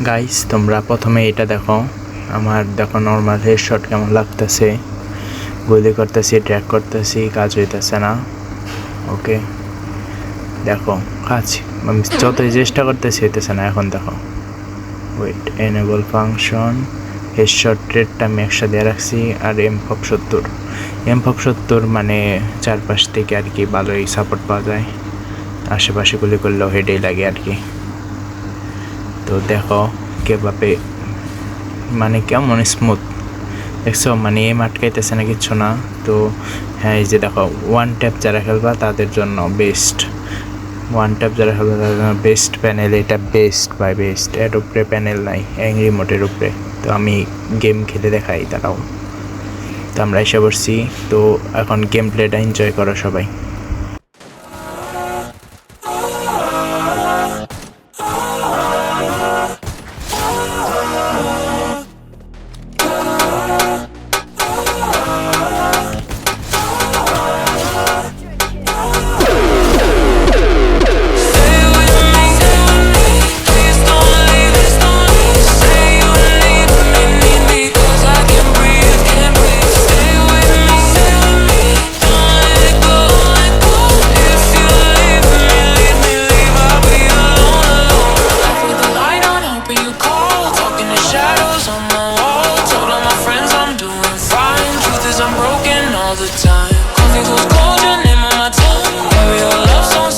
Guys তোমরা প্রথমে এটা দেখো, আমার দেখো নর্মাল হেডশট কেমন লাগতেছে, গুলি করতেছি, ট্র্যাক করতেছি, কাজ হইতেছে না। ওকে দেখো কাজ আমি যতই চেষ্টা করতেছি হইতেছে না। এখন দেখো ওয়েট, এনেবল ফাংশন, হেডশট রেটটা আমি 100 দিয়ে রাখছি। আর M470 মানে চারপাশ থেকে আর কি ভালোই সাপোর্ট পাওয়া যায়, আশেপাশে গুলি করলেও হেডেই লাগে আর কি। তো দেখো কীভাবে মানে কেমন স্মুথ দেখছো, মানে এম আটকাইতেছে না, কিচ্ছু না। তো হ্যাঁ, এই যে দেখো ওয়ান ট্যাপ যারা খেলবা তাদের জন্য বেস্ট, বেস্ট প্যানেল এটা, বেস্ট বাই বেস্ট। এর উপরে প্যানেল নাই, রিমোটের উপরে। তো আমি গেম খেলে দেখাই তারাও। তো আমরা এসে পড়ছি, তো এখন গেম প্লেটা এনজয় করো সবাই। I'm broken all the time. Coffee goes cold, your name on my tongue. Carry your love songs